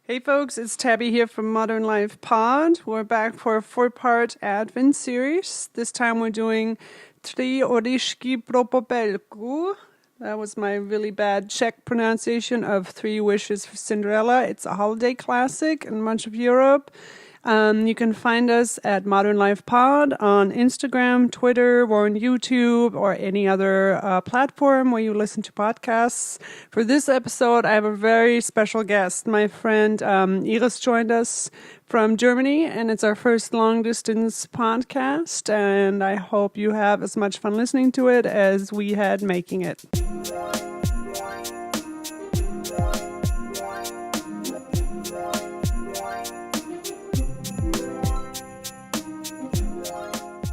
Hey folks, it's Tabby here from Modern Life Pod. We're back for a 4-part Advent series. This time we're doing Tri oryszki pro popelku. That was my really bad Czech pronunciation of Three Wishes for Cinderella. It's a holiday classic in much of Europe. You can find us at Modern Life Pod on Instagram, Twitter, or on YouTube, or any other platform where you listen to podcasts. For this episode, I have a very special guest. My friend Iris joined us from Germany, and it's our first long-distance podcast, and I hope you have as much fun listening to it as we had making it.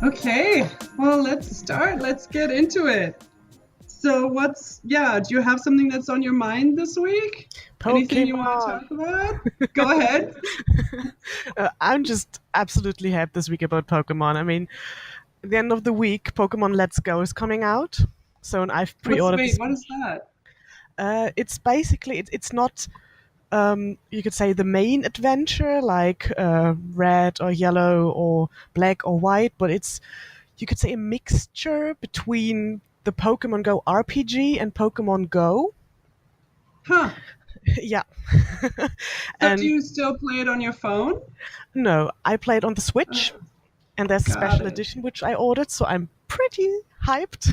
Okay, well, let's start. Let's get into it. So do you have something that's on your mind this week? Pokemon. Anything you want to talk about? Go ahead. I'm just absolutely hyped this week about Pokemon. I mean, at the end of the week, Pokemon Let's Go is coming out. So I've pre-ordered this. What is that? It's basically, it's not, you could say, the main adventure, like red or yellow or black or white, but it's, you could say, a mixture between the Pokemon Go RPG and Pokemon Go. Huh. Yeah. So do you still play it on your phone? No, I play it on the Switch, and there's a special edition which I ordered, so I'm pretty hyped.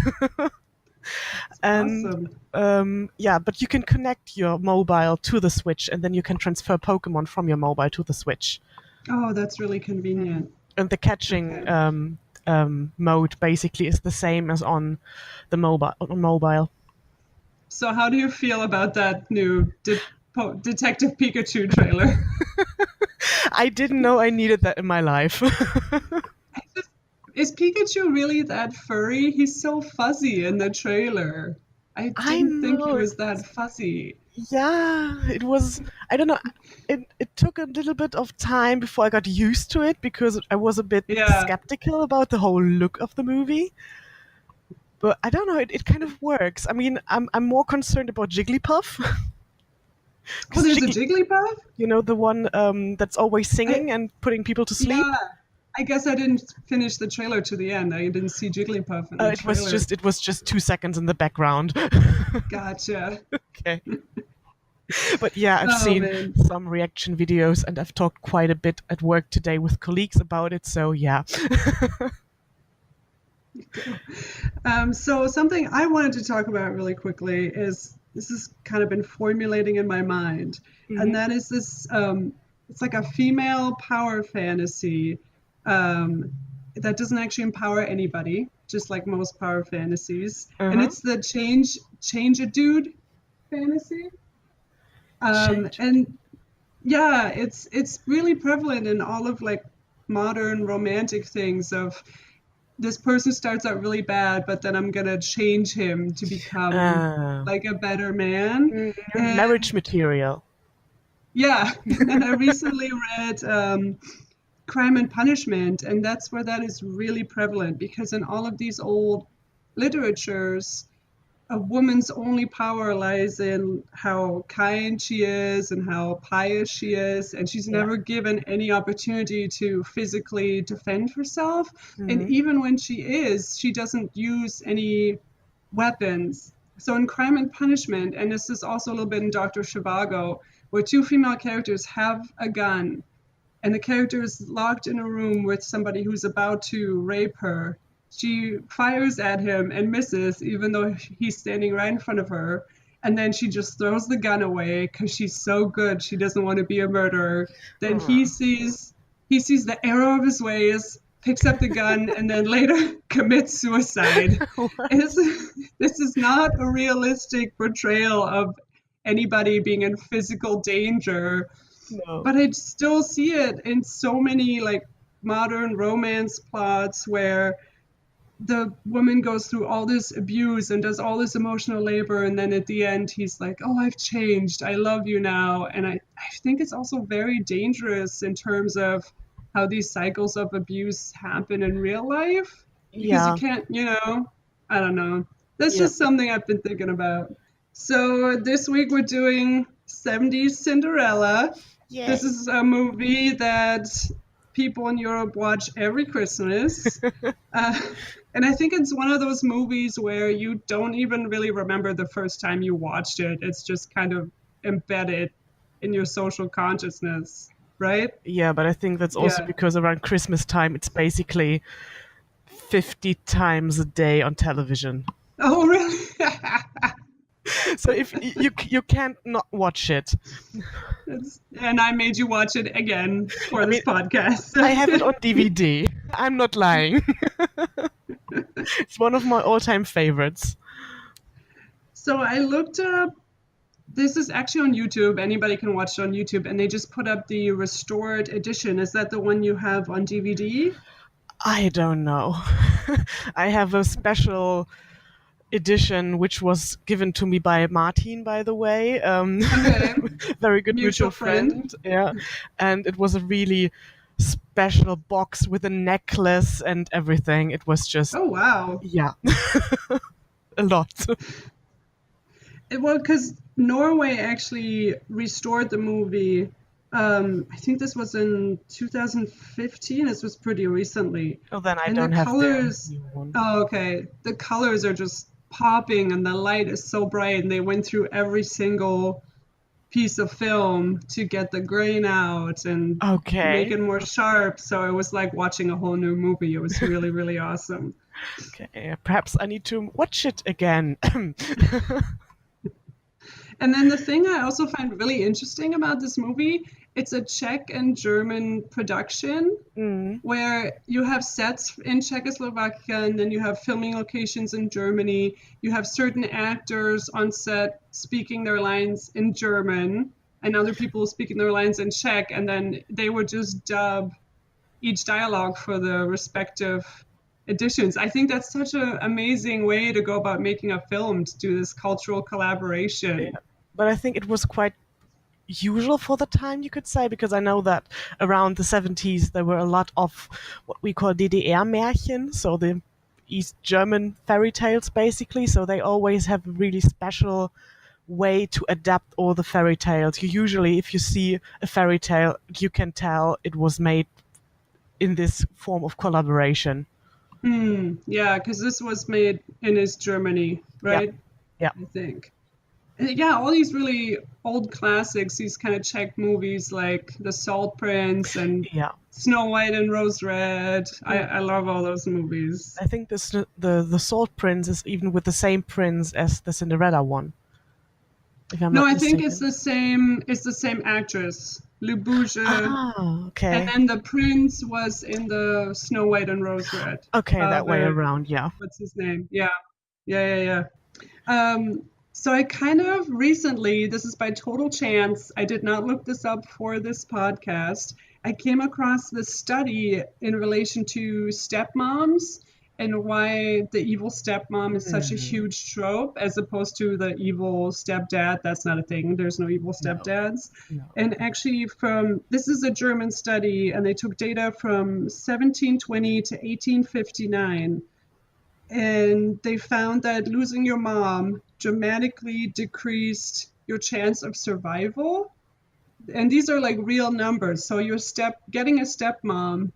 And awesome. but you can connect your mobile to the Switch, and then you can transfer Pokemon from your mobile to the Switch. Oh, that's really convenient. And the catching mode basically is the same as on the mobile. So how do you feel about that new Detective Pikachu trailer? I didn't know I needed that in my life. Is Pikachu really that furry? He's so fuzzy in the trailer. I didn't think he was that fuzzy. Yeah, it was. I don't know. It took a little bit of time before I got used to it because I was a bit skeptical about the whole look of the movie. But I don't know. It kind of works. I mean, I'm more concerned about Jigglypuff. Oh, there's a Jigglypuff? You know, the one that's always singing and putting people to sleep? Yeah. I guess I didn't finish the trailer to the end. I didn't see Jigglypuff in the trailer. It was just 2 seconds in the background. Gotcha. Okay. But yeah, I've seen some reaction videos, and I've talked quite a bit at work today with colleagues about it, so yeah. So something I wanted to talk about really quickly is, this has kind of been formulating in my mind, and that is this, it's like a female power fantasy that doesn't actually empower anybody, just like most power fantasies. And it's the change a dude fantasy. And yeah, it's really prevalent in all of like modern romantic things of this person starts out really bad, but then I'm gonna change him to become like a better man. Marriage material. Yeah, and I recently read Crime and Punishment, and that's where that is really prevalent, because in all of these old literatures, a woman's only power lies in how kind she is and how pious she is, and she's never given any opportunity to physically defend herself. And even when she is, she doesn't use any weapons. So in Crime and Punishment, and this is also a little bit in Dr. Zhivago, where two female characters have a gun, and the character is locked in a room with somebody who's about to rape her. She fires at him and misses, even though he's standing right in front of her. And then she just throws the gun away because she's so good. She doesn't want to be a murderer. Then he sees the error of his ways, picks up the gun, and then later commits suicide. This is not a realistic portrayal of anybody being in physical danger. No. But I still see it in so many like modern romance plots where the woman goes through all this abuse and does all this emotional labor, and then at the end he's like, oh, I've changed, I love you now. And I think it's also very dangerous in terms of how these cycles of abuse happen in real life, because you can't, I don't know, that's just something I've been thinking about. So this week we're doing 70s Cinderella. This Yay. is a movie that people in Europe watch every Christmas. Uh, and I think it's one of those movies where you don't even really remember the first time you watched it. It's just kind of embedded in your social consciousness, right? Yeah, but I think that's also Yeah. because around Christmas time, it's basically 50 times a day on television. Oh, really? So if you can't not watch it. And I made you watch it again for I this mean, podcast. I have it on DVD. I'm not lying. It's one of my all-time favorites. So I looked up, this is actually on YouTube. Anybody can watch it on YouTube, and they just put up the restored edition. Is that the one you have on DVD? I don't know. I have a special edition which was given to me by Martin, by the way. Okay. Very good Mutual mutual friend. friend. Yeah. And it was a really special box with a necklace and everything. It was just, Oh, wow. yeah, a lot. Well, because Norway actually restored the movie. I think this was in 2015. This was pretty recently. Oh, then I And the don't have the colors, new one. oh, okay. The colors are just popping and the light is so bright. And they went through every single piece of film to get the grain out and make Okay. it more sharp. So it was like watching a whole new movie. It was really, really awesome. Okay. Perhaps I need to watch it again. And then the thing I also find really interesting about this movie, it's a Czech and German production Mm, where you have sets in Czechoslovakia and then you have filming locations in Germany. You have certain actors on set speaking their lines in German and other people speaking their lines in Czech, and then they would just dub each dialogue for the respective editions. I think that's such an amazing way to go about making a film, to do this cultural yeah. collaboration. But I think it was quite usual for the time, you could say, because I know that around the 70s there were a lot of what we call DDR Märchen, so the East German fairy tales basically. So they always have a really special way to adapt all the fairy tales. You usually, if you see a fairy tale, you can tell it was made in this form of collaboration. Yeah, because this was made in East Germany, Yeah, right? yeah, I think. And yeah, all these really old classics, these kind of Czech movies like The Salt Prince and yeah. Snow White and Rose Red. Mm. I love all those movies. I think this the Salt Prince is even with the same prince as the Cinderella one, if I'm No, not I think it's mistaken. the same actress, Lou Bouger, Ah, and okay. then the prince was in the Snow White and Rose Red. Okay, that way The around, yeah. what's his name? Yeah, yeah, yeah, yeah. So I kind of recently, this is by total chance, I did not look this up for this podcast. I came across this study in relation to stepmoms and why the evil stepmom is such a Hmm. huge trope as opposed to the evil stepdad. That's not a thing. There's no evil No, stepdads. no. And actually, this is a German study, and they took data from 1720 to 1859, and they found that losing your mom dramatically decreased your chance of survival. And these are like real numbers. So getting a stepmom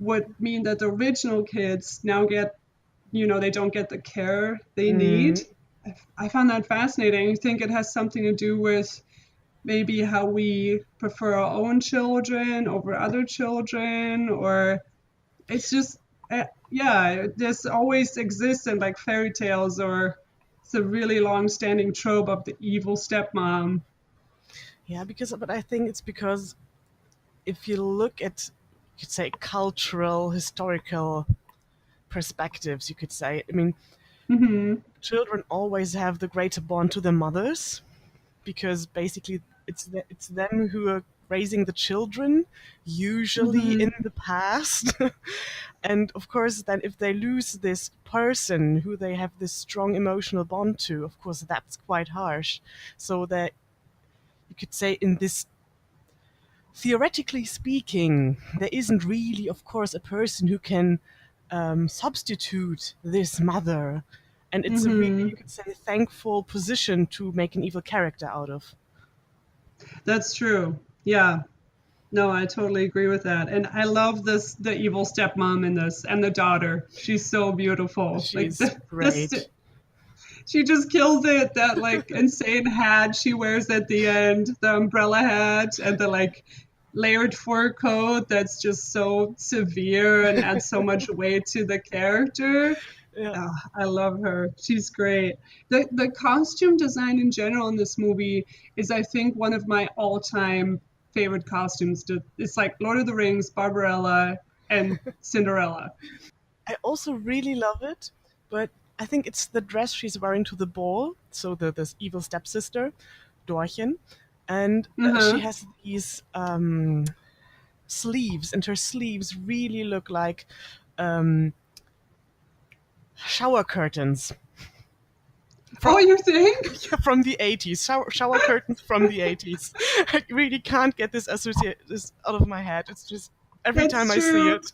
would mean that the original kids now they don't get the care they need. Mm, I found that fascinating. I think it has something to do with maybe how we prefer our own children over other children, or it's just yeah, this always exists in like fairy tales, or it's a really long-standing trope of the evil stepmom. yeah, but I think it's because if you look at, you could say, cultural, historical perspectives, you could say. I mean, Hmm. children always have the greater bond to their mothers because basically it's them who are raising the children, usually in Hmm. the past. And of course, then if they lose this person who they have this strong emotional bond to, of course, that's quite harsh. So that you could say, in this, theoretically speaking, there isn't really, of course, a person who can substitute this mother. And it's a really, Hmm. you could say, thankful position to make an evil character out of. That's true. Yeah. No, I totally agree with that. And I love this the evil stepmom in this and the daughter. She's so beautiful. Like She's this great. she just kills it. That like insane hat she wears at the end, the umbrella hat and the like layered fur coat that's just so severe and adds so much weight to the character. Yeah. Oh, I love her. She's great. The costume design in general in this movie is, I think, one of my all-time favorite costumes. It's like Lord of the Rings, Barbarella, and Cinderella. I also really love it, but I think it's the dress she's wearing to the ball. So this evil stepsister, Dorchen, and she Uh-huh. has these sleeves, and her sleeves really look like um, shower curtains from Oh, you think? from the 80s. Shower curtains from the 80s. I really can't get this out of my head. It's just every time That's I see true. it.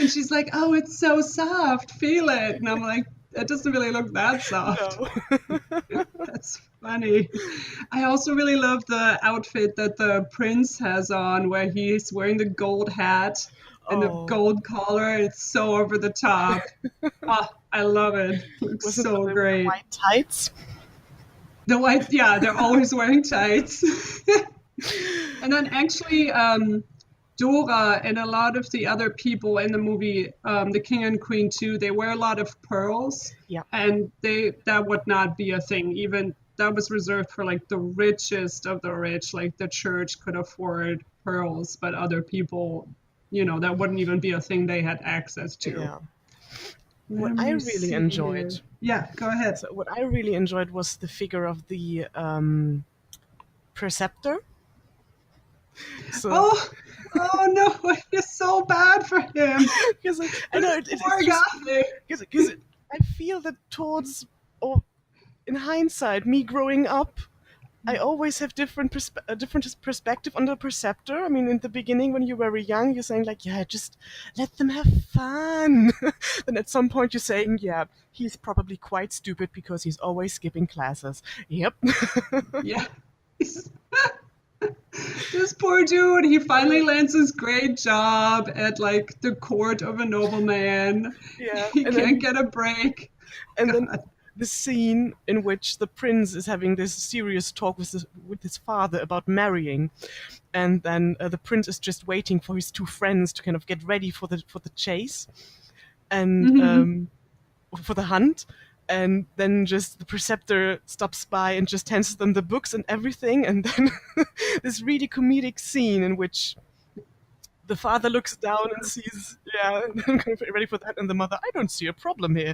And she's like, "Oh, it's so soft. Feel it." And I'm like, "It doesn't really look that soft." No. That's funny. I also really love the outfit that the prince has on, where he's wearing the gold hat and the Oh, gold collar. It's so over the top. Ah, I love it. Looks wasn't with so the great. white tights? The white, yeah, they're always wearing tights. And then actually, Dora and a lot of the other people in the movie, the King and Queen too, they wear a lot of pearls, Yeah. and that would not be a thing. Even that was reserved for like the richest of the rich. Like the church could afford pearls, but other people, that wouldn't even be a thing they had access to. Yeah. What Let I me really see enjoyed, here. Yeah, go ahead. so what I really enjoyed was the figure of the preceptor. So, Oh, oh no, I feel so bad for him. because I know This it's poor just guy. because I feel that towards, or in hindsight, me growing up, I always have a different perspective on the preceptor. I mean, in the beginning, when you were very young, you're saying like, yeah, just let them have fun. Then at some point, you're saying, yeah, he's probably quite stupid because he's always skipping classes. Yep. Yeah. This poor dude, he finally lands his great job at like the court of a nobleman. Yeah, He can't get a break. and then God. the scene in which the prince is having this serious talk with his father about marrying, and then the prince is just waiting for his two friends to kind of get ready for the chase and Hmm. for the hunt. And then just the preceptor stops by and just hands them the books and everything. And then this really comedic scene in which the father looks down and sees, yeah, I'm kind of ready for that. And the mother, I don't see a problem here.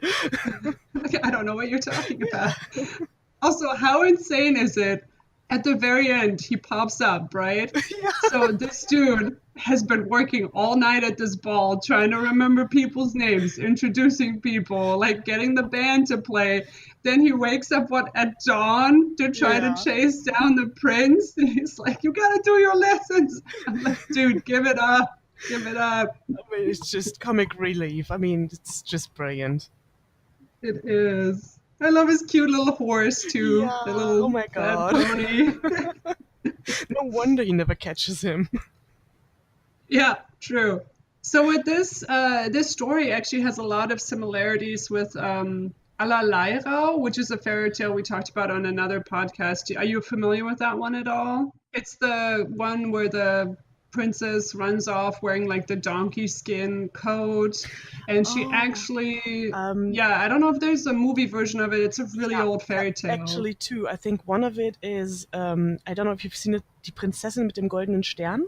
I don't know what you're talking Yeah. about. Also, how insane is it? At the very end, he pops up, right? Yeah. So this dude has been working all night at this ball, trying to remember people's names, introducing people, like getting the band to play. Then he wakes up at dawn to try to Yeah. chase down the prince. And he's like, "You gotta do your lessons." I'm like, dude, give it up. Give it up. I mean, it's just comic relief. I mean, it's just brilliant. It is. I love his cute little horse too, the Yeah. Oh little my fat god. pony. No wonder he never catches him. Yeah, true. So with this story actually has a lot of similarities with Allerleirauh, which is a fairy tale we talked about on another podcast. Are you familiar with that one at all? It's the one where the princess runs off wearing like the donkey skin coat, and she Oh, actually, um, yeah, I don't know if there's a movie version of it. It's a really yeah, old fairy tale. actually two. I think one of it is, I don't know if you've seen it, Die Prinzessin mit dem goldenen Stern.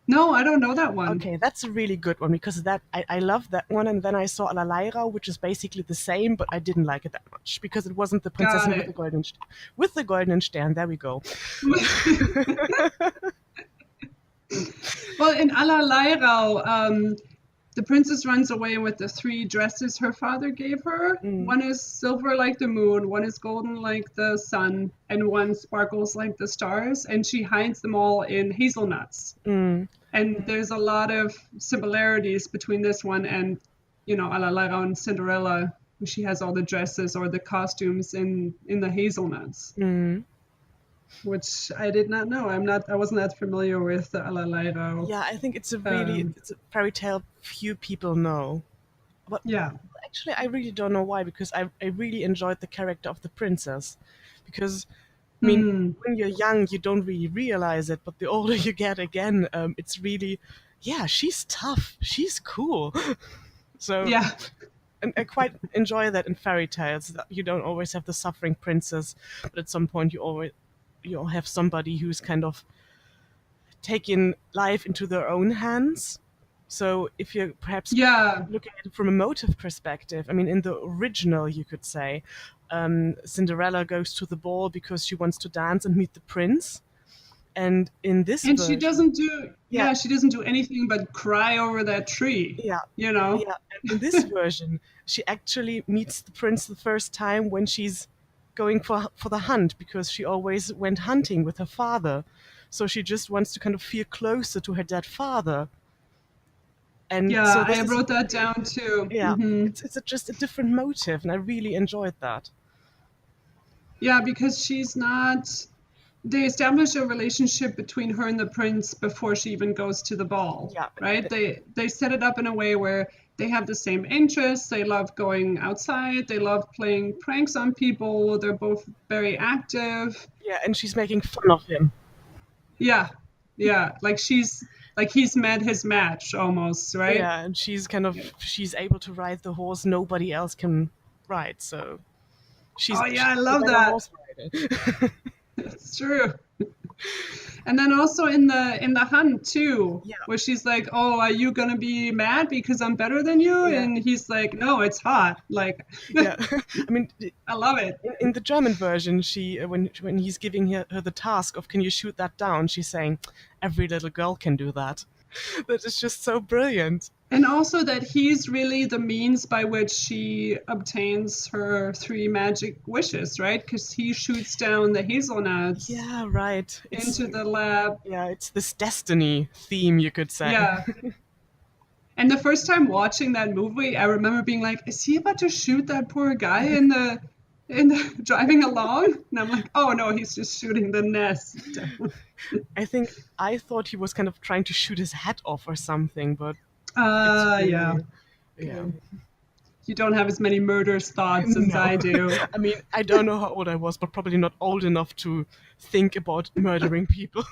No, I don't know that one. Okay, that's a really good one because I love that one. And then I saw Allerleirauh, which is basically the same, but I didn't like it that much because it wasn't the Got Prinzessin it. With the goldenen Stern. There we go. Well, in Allerleirauh, the princess runs away with the three dresses her father gave her. Mm, One is silver like the moon, one is golden like the sun, and one sparkles like the stars. And she hides them all in hazelnuts. mm, And there's a lot of similarities between this one and, Allerleirauh and Cinderella. She has all the dresses or the costumes in the hazelnuts. mm. which I did not know. I wasn't that familiar with the Alalaido. Yeah, I think it's a really Um, it's a fairy tale few people know. But yeah. actually, I really don't know why, because I really enjoyed the character of the princess. Because, I mean, Mm, when you're young, you don't really realize it, but the older you get again, it's really, yeah, she's tough, she's cool. So, yeah. and I quite enjoy that in fairy tales, that you don't always have the suffering princess, but at some point you have somebody who's kind of taking life into their own hands. So if you're perhaps Yeah. looking at it from a motive perspective, I mean, in the original, you could say, Cinderella goes to the ball because she wants to dance and meet the prince. And in this And she version, doesn't do, yeah, yeah, she doesn't do anything but cry over that tree, yeah, you know? yeah. And in this version, she actually meets the prince the first time when she's going for the hunt, because she always went hunting with her father. So she just wants to kind of feel closer to her dead father. And so Yeah, this I is wrote that really, down too. yeah, Hmm. it's just a different motive, and I really enjoyed that. Yeah, because she's not, they establish a relationship between her and the prince before she even goes to the ball, Yeah, right? They set it up in a way where they have the same interests, they love going outside, they love playing pranks on people, they're both very active. yeah, and she's making fun of him. Yeah. Yeah, like he's met his match almost, right? Yeah, and she's able to ride the horse nobody else can ride. So Oh she's yeah, I a love better that. horse rider. It's true. And then also in the hunt too, Yeah, where she's like, "Oh, are you gonna be mad because I'm better than you?" yeah, And he's like, "No, it's hot." Like, yeah. I mean, I love it. in the German version, she when he's giving her the task of can you shoot that down, she's saying every little girl can do that. That is just so brilliant. And also that he's really the means by which she obtains her three magic wishes, right? Because he shoots down the hazelnuts Yeah, right. into the lab. It's this destiny theme, you could say. Yeah. And the first time watching that movie, I remember being like, "Is he about to shoot that poor guy in the driving along?" And I'm like, "Oh no, he's just shooting the nest." I think I thought he was kind of trying to shoot his head off or something, but it's Yeah. really, yeah. Okay. You don't have as many murderous thoughts as No. I do. I mean, I don't know how old I was, but probably not old enough to think about murdering people.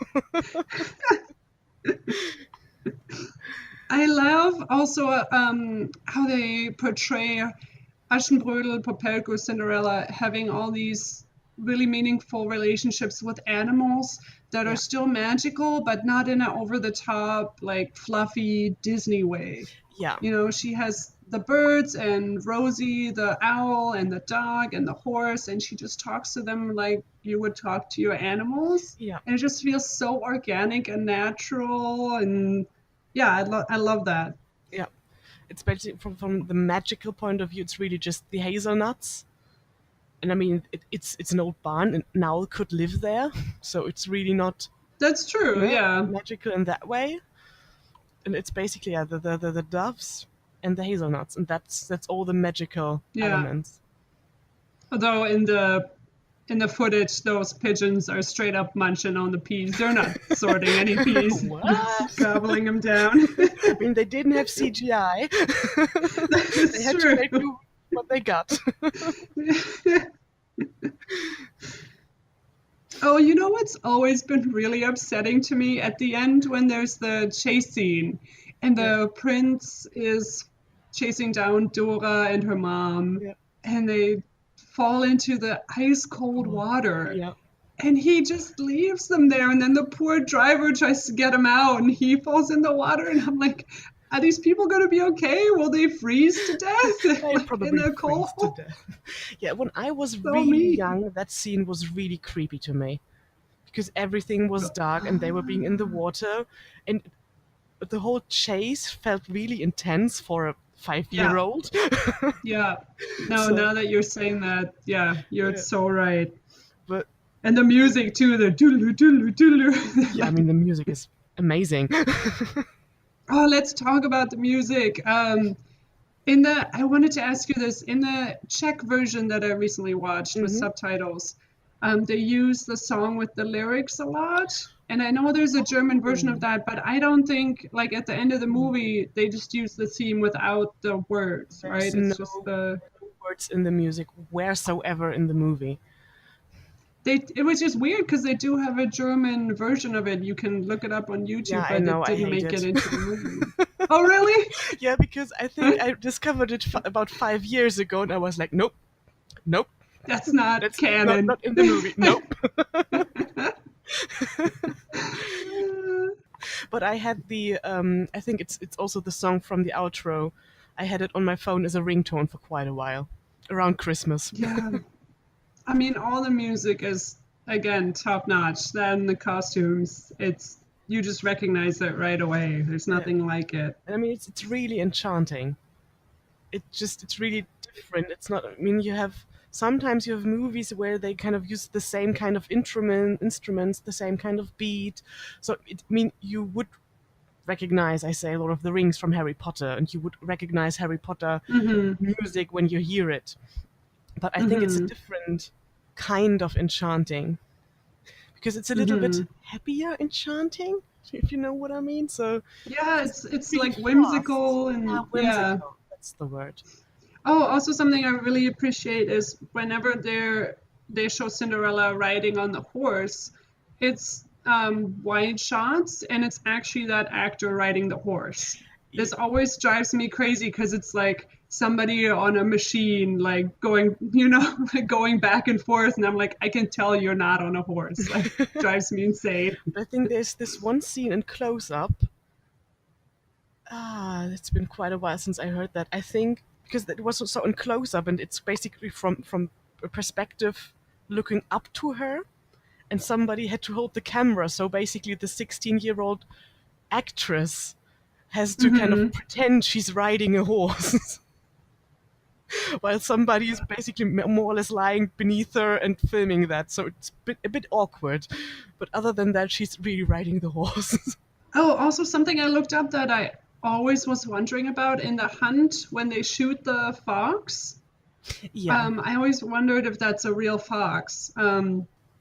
I love also how they portray Aschenbrödel, Popelko, Cinderella having all these really meaningful relationships with animals that are Yeah. still magical, but not in an over the top, like fluffy Disney way. Yeah. You know, she has the birds and Rosie, the owl, and the dog and the horse, and she just talks to them like you would talk to your animals. Yeah. And it just feels so organic and natural. And yeah, I love that. Yeah. It's basically from the magical point of view, it's really just the hazelnuts. And I mean, it's an old barn, and an owl could live there, so it's really not, That's true. yeah, Yeah. magical in that way. And it's basically, yeah, the doves and the hazelnuts, and that's all the magical Yeah. elements. Although in the footage, those pigeons are straight up munching on the peas. They're not sorting any peas, just What? gobbling them down. I mean, they didn't have CGI. They That's had to true. make do what they got. Oh, you know what's always been really upsetting to me at the end when there's the chase scene and Yeah, the prince is chasing down Dora and her mom yeah, and they fall into the ice cold oh, water yeah. and he just leaves them there and then the poor driver tries to get him out and he falls in the water and I'm like, are these people going to be okay? Will they freeze to death They like in probably the freeze to cold? death. Yeah, when I was So really mean. young, that scene was really creepy to me because everything was dark and they were being in the water, and the whole chase felt really intense for a Yeah. five-year-old. Yeah. No, So, now that you're saying that, yeah, you're yeah. so right. But And the music too, the doodle doodle doodle. yeah, I Like, mean, the music is amazing. oh, let's talk about the music. In the, I wanted to ask you this, in the Czech version that I recently watched with Hmm. subtitles, They use the song with the lyrics a lot. And I know there's a German version of Oh. that, but I don't think, like, at the end of the movie, they just use the theme without the words, There's right? It's just no the words in the music wheresoever in the movie. it was just weird because they do have a German version of it. You can look it up on Yeah, YouTube, I but know, it I didn't hate make it it. into the movie. Oh, really? Yeah, because I think I discovered it about 5 years ago, and I was like, nope, nope, That's not that's not canon. not in the movie. Nope. But I had the I think it's also the song from the outro. I had it on my phone as a ringtone for quite a while, around Christmas. Yeah. I mean, all the music is again top notch. Then the costumes, it's you just recognize it right away. There's Yeah. nothing like it. And I mean, it's really enchanting. It's really different. It's not. I mean, you have sometimes you have movies where they kind of use the same kind of instruments, the same kind of beat. So I mean, you would recognize, I say, Lord of the Rings from Harry Potter, and you would recognize Harry Potter Mhm. music when you hear it. But I think it's a Mhm. different kind of enchanting because it's a little bit Mhm. happier enchanting, if you know what I mean. So Yeah, it's it's really like fast. whimsical Yeah, and yeah. whimsical. That's the word. Oh, also something I really appreciate is whenever they show Cinderella riding on the horse, it's wide shots and it's actually that actor riding the horse. Y- This always drives me crazy because it's like somebody on a machine like going, like going back and forth and I'm like, I can tell you're not on a horse. Like drives me insane. I think there's this one scene in close up. It's been quite a while since I heard that. I think because it was so in close up, and it's basically from a perspective looking up to her, and somebody had to hold the camera. So basically, the 16-year-old actress has to kind of Hmm. pretend she's riding a horse while somebody is basically more or less lying beneath her and filming that. So it's a bit awkward. But other than that, she's really riding the horse. Oh, also something I looked up that I always was wondering about in the hunt when they shoot the fox. Yeah. I always wondered if that's a real fox.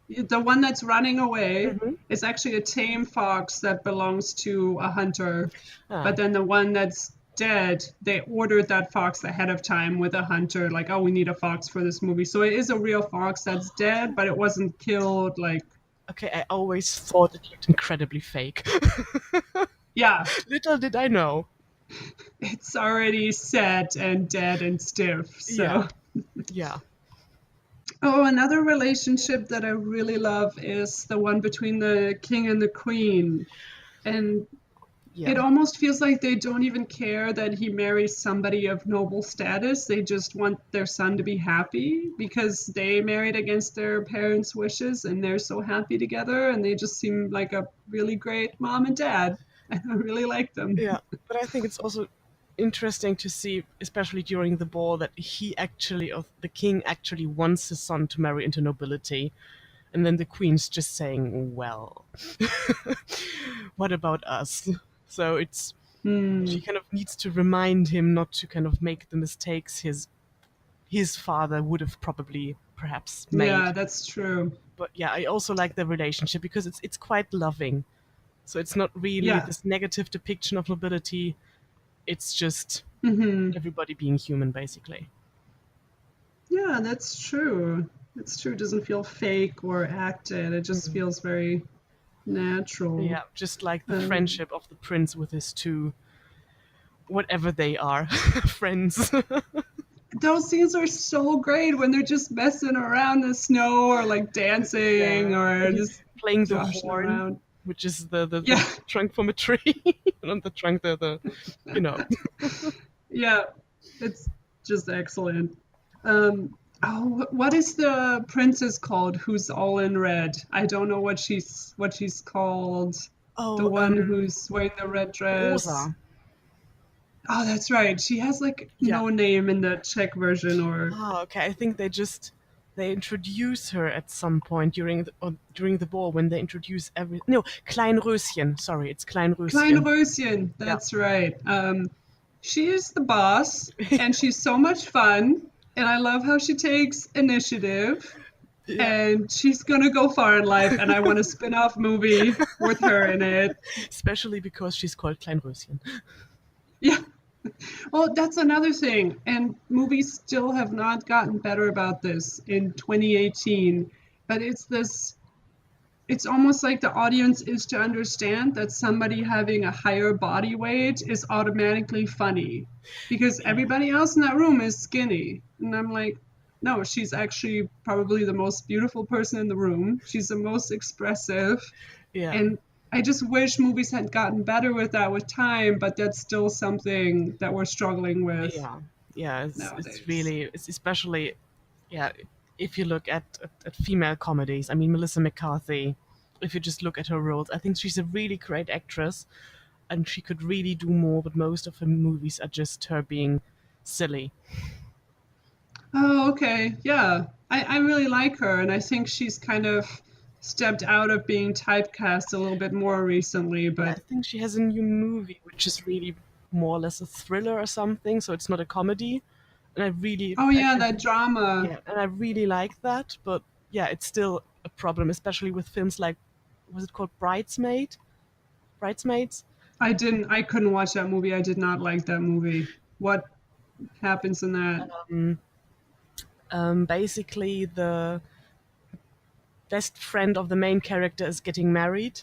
The one that's running away Hmm. is actually a tame fox that belongs to a hunter. Ah. But then the one that's dead, they ordered that fox ahead of time with a hunter, like, oh, we need a fox for this movie. So it is a real fox that's dead, but it wasn't killed. Like, Okay, I always thought it looked incredibly fake. yeah, Little did I know. it's already set and dead and stiff. Yeah, So. yeah, Oh, another relationship that I really love is the one between the king and the queen. And it yeah, almost feels like they don't even care that he marries somebody of noble status. They just want their son to be happy because they married against their parents' wishes and they're so happy together. And they just seem like a really great mom and dad. And I really like them. yeah. But I think it's also interesting to see, especially during the ball, that or the king actually wants his son to marry into nobility. And then the queen's just saying, well, what about us? So she Hmm. kind of needs to remind him not to kind of make the mistakes his father would have probably perhaps Yeah, made. that's true. But yeah, I also like the relationship because it's quite loving. So it's not really Yeah. this negative depiction of nobility. It's just Hmm. everybody being human, basically. Yeah, that's true. It's true. It doesn't feel fake or acted. It just Mhm. feels very natural. Yeah, just like the Um, friendship of the prince with his two, whatever they are, friends. those scenes are so great when they're just messing around in the snow or like dancing Yeah, or and he's just playing the joshing horn, around. which is the Yeah, trunk from a tree, not the trunk, the you know. yeah, it's just excellent. Oh, what is the princess called who's all in red? I don't know what she's called. The Oh, one who's wearing the red dress. Rosa. Oh, that's right. She has like Yeah. no name in the Czech version or Ah, okay. I think they introduce her at some point during the ball when they introduce every no Kleinröschen. Sorry, it's Klein Kleinröschen. Röschen. Yeah. That's right. She is the boss and she's so much fun. And I love how she takes initiative. Yeah, and she's gonna go far in life, and I want a spin-off movie with her in it. especially because she's called Kleinröschen. Yeah. Well, that's another thing, and movies still have not gotten better about this in 2018. But it's almost like the audience is to understand that somebody having a higher body weight is automatically funny because Yeah, everybody else in that room is skinny. And I'm like, no, she's actually probably the most beautiful person in the room. She's the most expressive. yeah, And I just wish movies had gotten better with that with time, but that's still something that we're struggling with yeah, yeah. It's nowadays. really, it's especially, yeah. If you look at female comedies, I mean Melissa McCarthy. If you just look at her roles, I think she's a really great actress, and she could really do more. But most of her movies are just her being silly. Oh, okay. Yeah. I really like her, and I think she's kind of stepped out of being typecast a little bit more recently, Yeah, I but think she has a new movie which is really more or less a thriller or something, so it's not a comedy. And oh yeah, that drama. yeah, and I really like that. But yeah, it's still a problem, especially with films like, was it called Bridesmaids? I couldn't watch that movie. I did not like that movie. What happens in that? Basically, the best friend of the main character is getting married,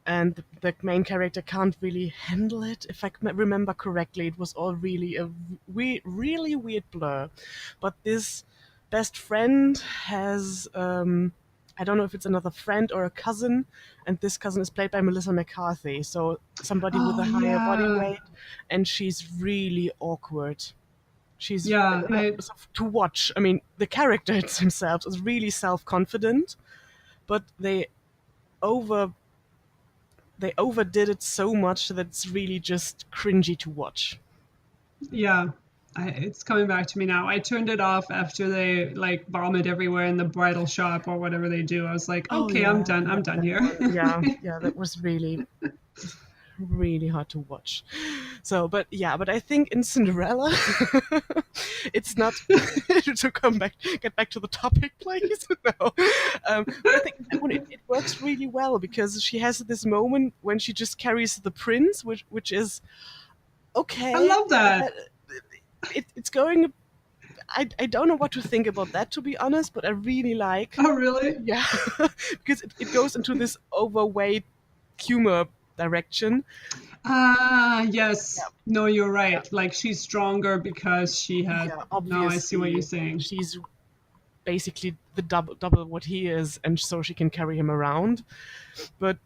and the main character can't really handle it. If I remember correctly, it was all really a really weird blur. But this best friend has, I don't know if it's another friend or a cousin, and this cousin is played by Melissa McCarthy, so somebody with Oh a higher body yeah. weight, and she's really awkward. She's Yeah, no, so to watch. I mean, the character himself is really self-confident, but over they overdid it so much that it's really just cringy to watch. yeah. It's coming back to me now. I turned it off after they like vomit everywhere in the bridal shop or whatever they do. I was like, Oh okay, I'm yeah, done. I'm done here. yeah, yeah. That was really hard to watch. So, but yeah, but I think in Cinderella, it's not to get back to the topic, please. No, but I think it works really well because she has this moment when she just carries the prince, which is I okay. love that. It's going. I don't know what to think about that, to be honest, but I really like, Oh, really? yeah, because it goes into this overweight humor direction. Ah, Yeah, yes. No, you're yeah, right. Like she's stronger because she had. yeah. No, I see what you're Obviously, saying. she's basically the double what he is, and so she can carry him around. But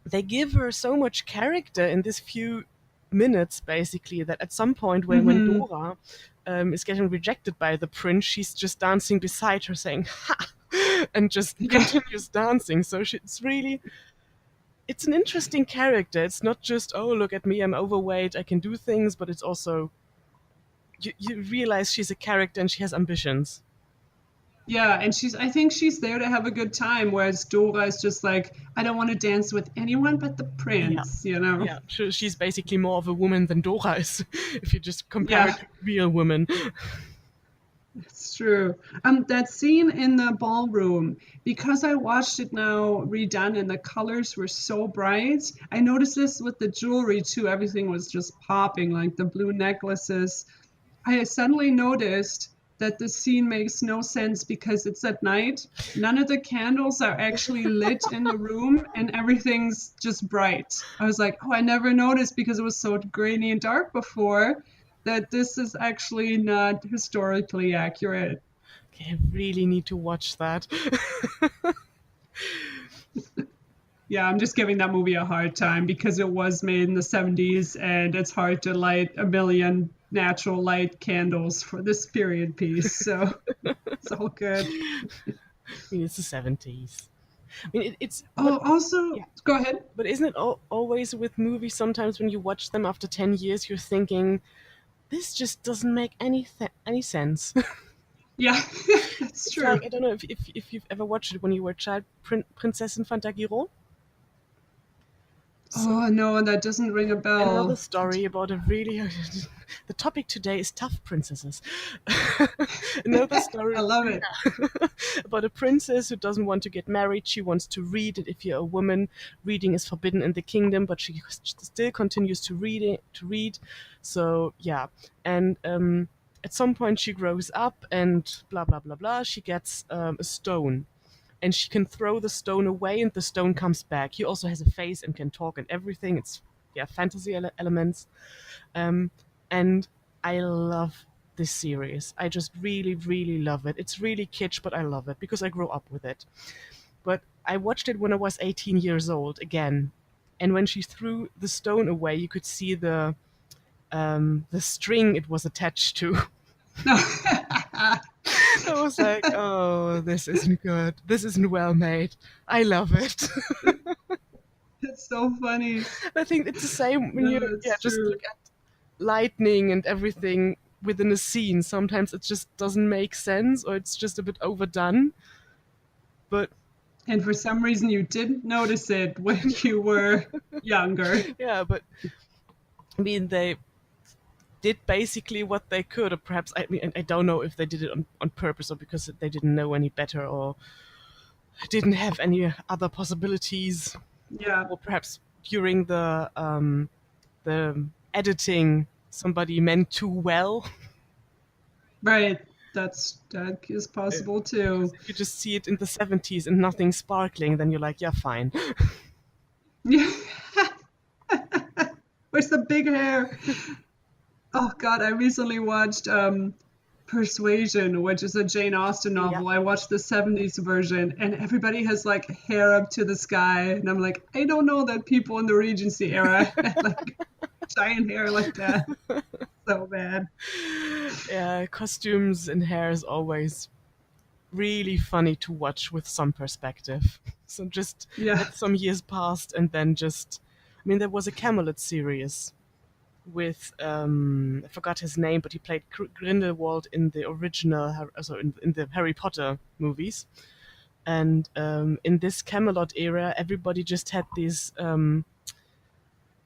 they give her so much character in this few minutes, basically, that at some point when Hmm. Dora is getting rejected by the prince, she's just dancing beside her, saying "ha," and just Yeah. continues dancing. So it's an interesting character. It's not just, oh, look at me, I'm overweight, I can do things, but it's also you realize she's a character and she has ambitions. Yeah, and I think she's there to have a good time, whereas Dora is just like, I don't want to dance with anyone but the Yeah. prince, you know? Yeah, she's basically more of a woman than Dora is, if you just compare Yeah, it to real women. it's true. That scene in the ballroom, because I watched it now redone and the colors were so bright, I noticed this with the jewelry too. Everything was just popping, like the blue necklaces. I suddenly noticed that the scene makes no sense because it's at night. None of the candles are actually lit in the room and everything's just bright. I was like, oh, I never noticed because it was so grainy and dark before that this is actually not historically accurate. Okay, I really need to watch that. Yeah, I'm just giving that movie a hard time because it was made in the 70s and it's hard to light a million natural light candles for this period piece. So it's all good. I mean, it's the 70s. I mean, but Oh, also, yeah, go ahead. but isn't it always with movies? Sometimes when you watch them after 10 years, you're thinking this just doesn't make any sense. Yeah, that's It's like, true. I don't know if you've ever watched it when you were a child, Prinzessin Fantagiro. So Oh no, that doesn't ring a another bell. story about a really the topic today is tough princesses. Another I story love it. about a princess who doesn't want to get married. She wants to read, and if you're a woman, reading is forbidden in the kingdom, but she still continues to read. So yeah, and at some point she grows up, and blah blah blah blah. She gets a stone, and she can throw the stone away, and the stone comes back. He also has a face and can talk and everything. It's yeah, fantasy elements, and I love this series. I just really, really love it. It's really kitsch, but I love it because I grew up with it. But I watched it when I was 18 years old again, and when she threw the stone away, you could see the string it was attached to. I was like, oh, this isn't good. This isn't well made. I love it. It's so funny. I think it's the same when No, you it's just true. look at lightning and everything within a scene. Sometimes it just doesn't make sense or it's just a bit overdone. But And for some reason, you didn't notice it when you were younger. yeah, but I mean, they did basically what they could, or perhaps I mean, I don't know if they did it on purpose or because they didn't know any better or didn't have any other possibilities, Yeah, or perhaps during the editing somebody meant too well. right. That is possible Because too. if you just see it in the 70s and nothing sparkling, then you're like, yeah, fine. Yeah. Where's the big hair? Oh God, I recently watched Persuasion, which is a Jane Austen Yeah. novel. I watched the 70s version, and everybody has like hair up to the sky. And I'm like, I don't know that people in the Regency era had like giant hair like that. So bad. Yeah, costumes and hair is always really funny to watch with some perspective. So just Yeah. let some years past and then just, I mean, there was a Camelot series with I forgot his name, but he played Grindelwald in the original, in the Harry Potter movies. And in this Camelot era, everybody just had these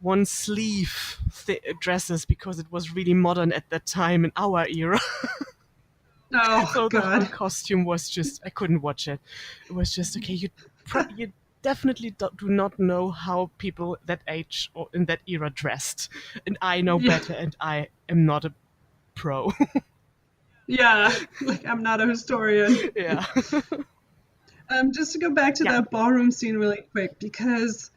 one sleeve dresses because it was really modern at that time in our era. Oh So the whole God. costume was just, I couldn't watch it. It was just okay. You definitely do not know how people that age or in that era dressed, and I know Yeah. better, and I am not a pro. Yeah. Like I'm not a historian. Yeah, Just to go back to yeah, that ballroom scene really quick, because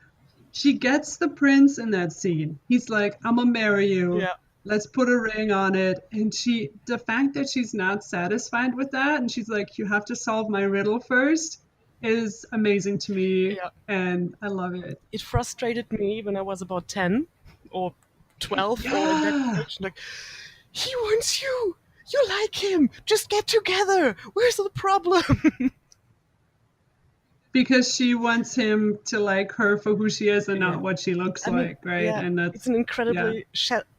she gets the prince in that scene. He's like, I'm gonna marry you. yeah, Let's put a ring on it. And the fact that she's not satisfied with that, and she's like, you have to solve my riddle first, is amazing to me. yeah. And I love it. It frustrated me when I was about 10 or 12 or in that Yeah. age. Like, he wants you. You like him. Just get together. Where's the problem? Because she wants him to like her for who she is and Yeah. not what she looks I mean, like, right? yeah, And it's an yeah, incredibly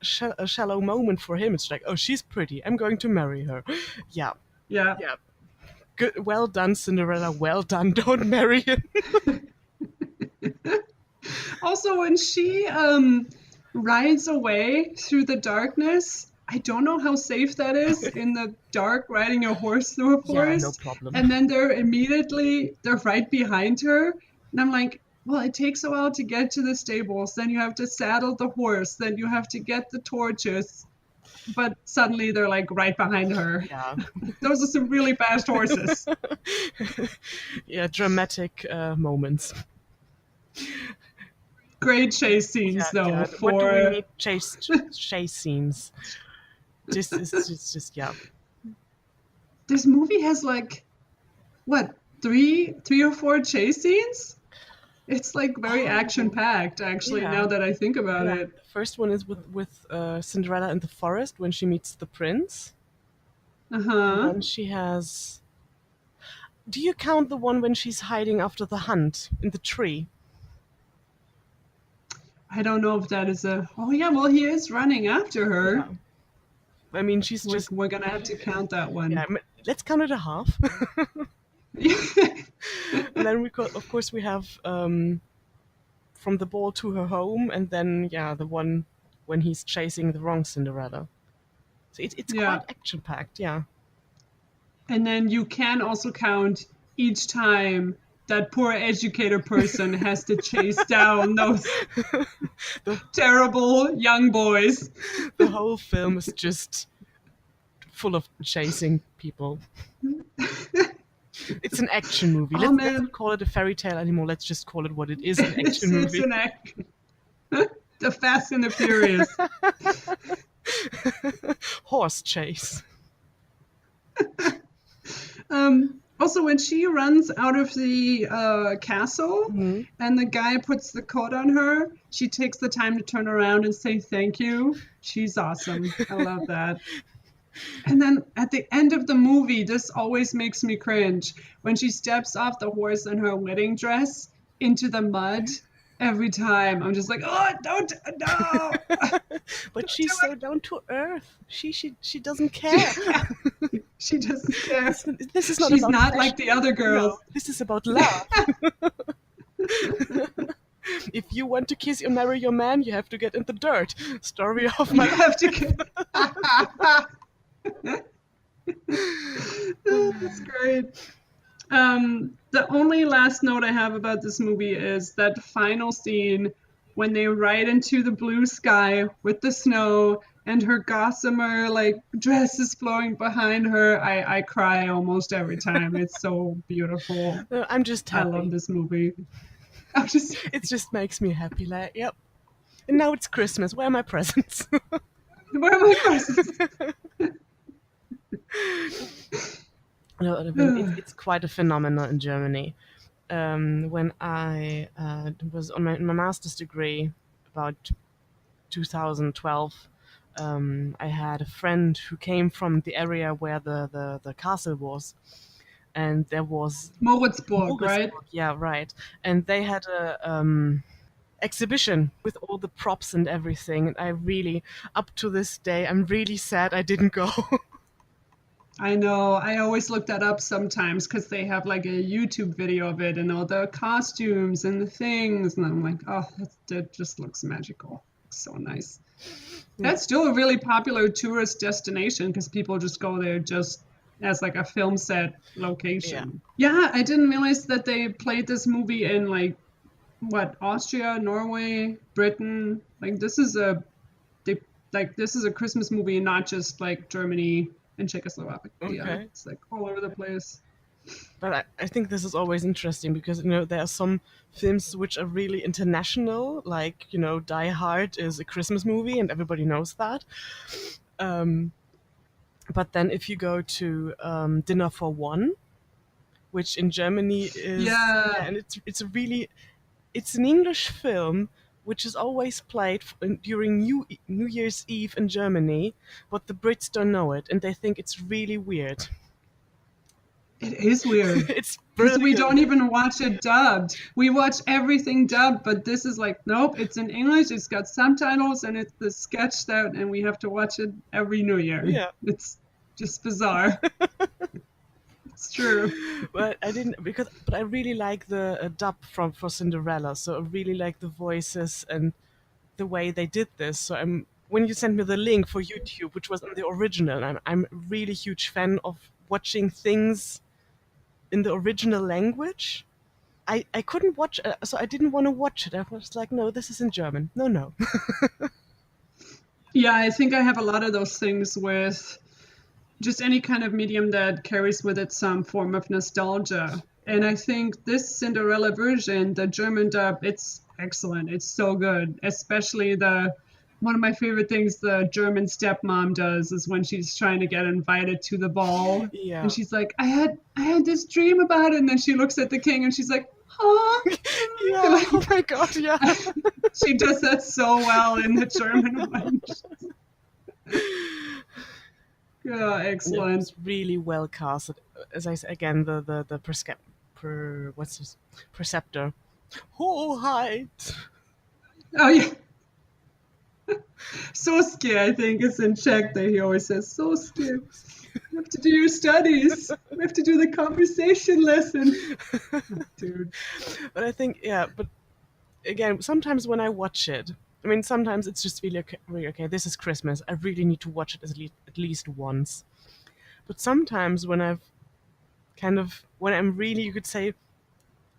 shallow moment for him. It's like, oh, she's pretty. I'm going to marry her. Yeah, yeah. yeah. Good. Well done, Cinderella. Well done. Don't marry him. Also, when she rides away through the darkness, I don't know how safe that is in the dark, riding a horse through a Yeah, no forest. problem. And then they're right behind her. And I'm like, well, it takes a while to get to the stables. Then you have to saddle the horse. Then you have to get the torches. But suddenly they're like right behind her. Yeah, Those are some really fast horses. yeah. Dramatic moments. Great chase scenes, Yeah, though, yeah. What do we for need? Chase scenes. This is just yeah. this movie has like what, three or four chase scenes? It's like very action Oh, packed, actually, yeah. now that I think about Yeah, it. the first one is with Cinderella in the forest when she meets the prince, Uh and huh. then she has. Do you count the one when she's hiding after the hunt in the tree? I don't know if that is a. Oh yeah, well he is running after Yeah, her. I mean she's We're just we're gonna have to count that yeah. one. Let's count it a half, and then of course we have from the ball to her home, and then yeah the one when he's chasing the wrong Cinderella. So it's quite Yeah. action packed. Yeah. And then you can also count each time that poor educator person has to chase down those the terrible young boys. the whole film is just full of chasing people. It's an action movie. Oh Let's not man, call it a fairy tale anymore. Let's just call it what it is, an action it's movie. an act. The Fast and the Furious. Horse chase. Also, when she runs out of the castle Mhm. and the guy puts the coat on her, she takes the time to turn around and say thank you. She's awesome. I love that. And then at the end of the movie, this always makes me cringe when she steps off the horse in her wedding dress into the mud. Every time, I'm just like, oh, don't, no, But don't do she's so down to earth. She doesn't care. it. She doesn't care. This is not She's about not fashion. like the other No, girls. this is about love. If you want to kiss or marry your man, you have to get in the dirt. Story of You my have to get. That's great. The only last note I have about this movie is that final scene when they ride into the blue sky with the snow and her gossamer like dress is flowing behind her. I cry almost every time. It's so beautiful. I'm just I love happy. this movie. I'm just It just makes me happy. Like, yep. And now it's Christmas. Where are my presents? where are my presents? No, I mean, it's quite a phenomenon in Germany. When I was on my master's degree about 2012, I had a friend who came from the area where the castle was, and there was Moritzburg, right? Moritzburg, yeah, right, and they had a exhibition with all the props and everything. And I really, up to this day, I'm really sad I didn't go. I know. I always look that up sometimes because they have like a YouTube video of it and all the costumes and the things. And I'm like, oh, that just looks magical. So nice. That's still a really popular tourist destination because people just go there just as like a film set Yeah. location. Yeah, I didn't realize that they played this movie in like what, Austria, Norway, Britain. Like they this is a Christmas movie, not just like Germany and Czechoslovakia. Okay. It's like all over the place. But I think this is always interesting because there are some films which are really international, like Die Hard is a Christmas movie and everybody knows that. Um, but then if you go to Dinner for One, which in Germany is Yeah, yeah, and it's an English film which is always played during New Year's Eve in Germany, but the Brits don't know it and they think it's really weird. it is weird It's because we brilliant. don't even watch it dubbed. We watch everything dubbed, but this is like, nope, it's in English, it's got subtitles, and it's the sketch that, and we have to watch it every New Year. Yeah. It's just bizarre. It's true. But I didn't but I really like the dub for Cinderella. So I really like the voices and the way they did this. So when you sent me the link for YouTube, which was in the original, I'm a really huge fan of watching things in the original language. I couldn't watch, so I didn't want to watch it. I was like, no, this is in German. No, no. Yeah, I think I have a lot of those things with just any kind of medium that carries with it some form of nostalgia. And I think this Cinderella version, the German dub, it's excellent. It's so good, especially the one of my favorite things the German stepmom does is when she's trying to get invited to the ball and Yeah. she's like, I had this dream about it, and then she looks at the king and she's like, huh? Yeah. Oh my God. Yeah. She does that so well in the German one. Yeah, No, it excellent. was really well casted. As I said again, the what's this preceptor? Hoheit. Oh yeah. So scared, I think it's in Czech that he always says, so scared. You have to do your studies. We have to do the conversation lesson. Dude. But I think, yeah. But again, sometimes when I watch it, I mean, sometimes it's just really okay. This is Christmas. I really need to watch it at least once. But sometimes when I'm really, you could say,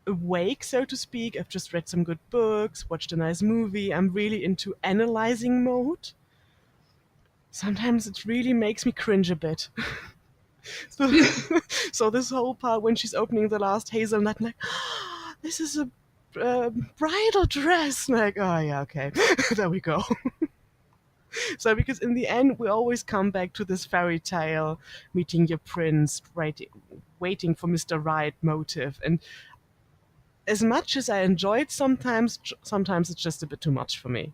awake, so to speak, I've just read some good books, watched a nice movie, I'm really into analyzing mode. Sometimes it really makes me cringe a bit. So, so this whole part when she's opening the last hazelnut, I'm like, oh, this is a bridal dress. I'm like, oh yeah, okay, there we go. So because in the end we always come back to this fairy tale, meeting your prince, waiting for Mr. Right motive, and as much as I enjoy it, sometimes it's just a bit too much for me.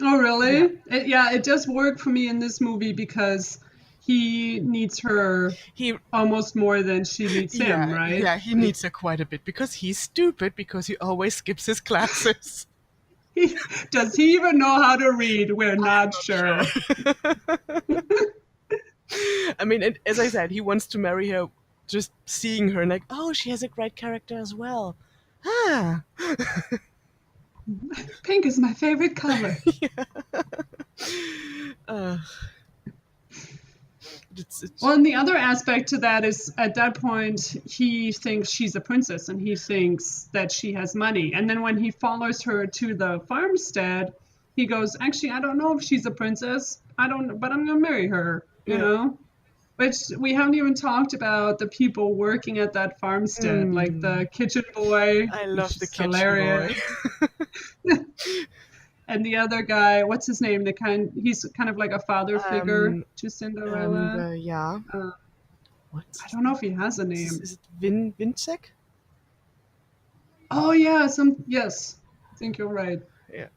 Oh, Yeah. really? Yeah, it does work for me in this movie because he needs her He, almost more than she needs him, right? yeah, he needs her quite a bit because he's stupid because he always skips his classes. He, does he even know how to read? We're I'm not not sure. sure. I mean, and as I said, he wants to marry her just seeing her and like, oh, she has a great character as well. Ah. Pink is my favorite color. uh, it's Well, and the other aspect to that is at that point, he thinks she's a princess and he thinks that she has money. And then when he follows her to the farmstead, he goes, actually, I don't know if she's a princess. I don't, but I'm going to marry her, you yeah. know? Which we haven't even talked about the people working at that farmstead, like Mm, the kitchen boy, I which love the is kitchen hilarious. boy. And the other guy, what's his name? He's kind of like a father figure um, to Cinderella. yeah. Uh, What's I his don't know name? if he has a name. Is it Vincek? Oh yeah, yes. I think you're right. Yeah,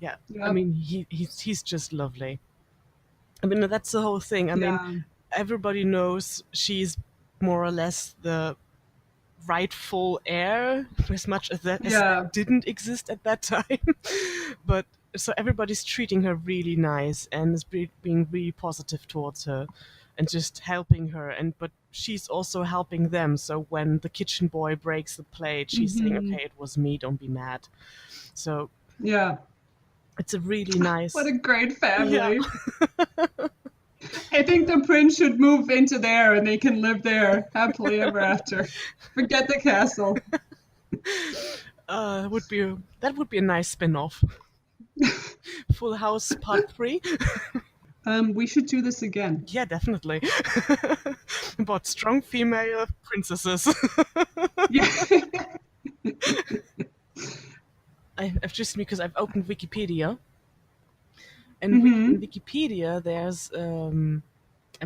yeah. I Yep. mean, he's just lovely. I mean, that's the whole thing. I mean, Yeah. everybody knows she's more or less the rightful heir, as much as that Yeah. didn't exist at that time. But so everybody's treating her really nice and is being really positive towards her, and just helping her. And but she's also helping them. So when the kitchen boy breaks the plate, she's saying, Hmm. "Okay, it was me. Don't be mad." So Yeah. it's a really What nice. a great Yeah. family. I think the prince should move into there and they can live there happily ever after. Forget the castle. That would be a nice spin-off. Full House Part 3. We should do this again. Yeah, definitely. About strong female princesses. Yeah. I've just because I've opened Wikipedia, and in Hmm. Wikipedia there's I'm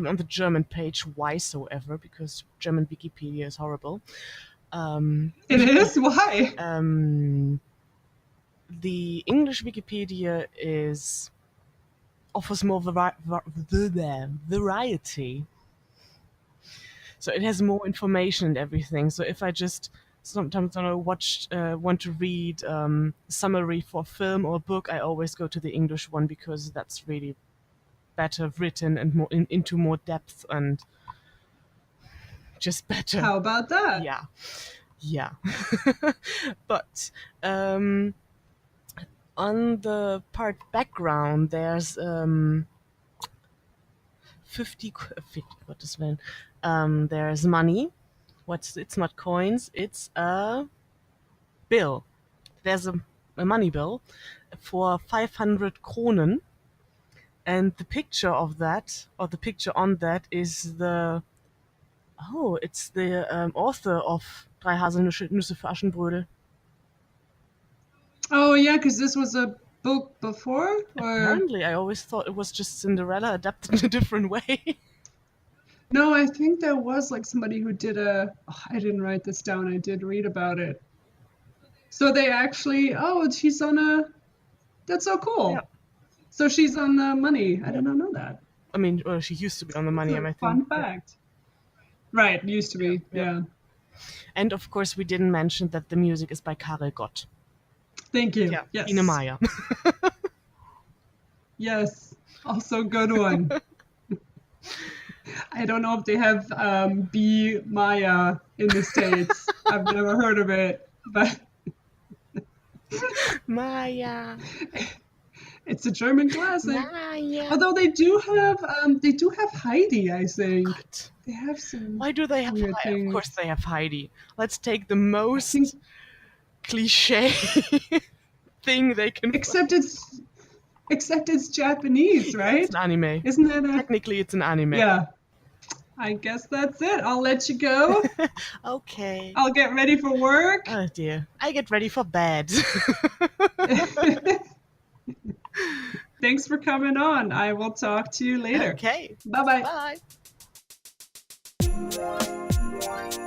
on the German page. Why so ever? Because German Wikipedia is horrible. Um, It is? Why? um, the English Wikipedia is offers more variety. So it has more information and everything. So if I just sometimes don't know want to read summary for a film or a book, I always go to the English one because that's really better written and more into more depth and just better. How about that? Yeah, yeah. But um, on the part background, there's 50, what is when? There's money. It's not coins, it's a bill. There's a money bill for 500 kronen, and the picture of that, or the picture on that, is it's the author of Drei Haselnüsse für Aschenbrödel. Oh yeah, because this was a book before, or Apparently, I always thought it was just Cinderella adapted in a different way. no, I think there was like somebody who did I didn't write this down. I did read about it. So they actually, oh, she's on that's so Yeah, cool. So she's on the money. I yeah. did not know that. I mean, well, she used to be on the That's money, a I think. fun Yeah, fact. Right, used to yeah, be. yeah. Yeah. And of course, we didn't mention that the music is by Karel Gott. Thank you. Yeah, Tine Yes. Meyer. Yes. Also good one. I don't know if they have B Maya in the States. I've never heard of it, but Maya. It's a German classic. Maya. Although they do have Heidi, I think. What? They have some Why do they have weird Heidi? Of things. course they have Heidi. Let's take the I think most cliche thing they can find. except it's except it's Japanese, Yeah, it's right? an anime. Isn't it a Technically, it's an anime. yeah. I guess that's it. I'll let you go. Okay. I'll get ready for work. Oh dear. I get ready for bed. Thanks for coming on. I will talk to you later. Okay. Bye bye. Bye.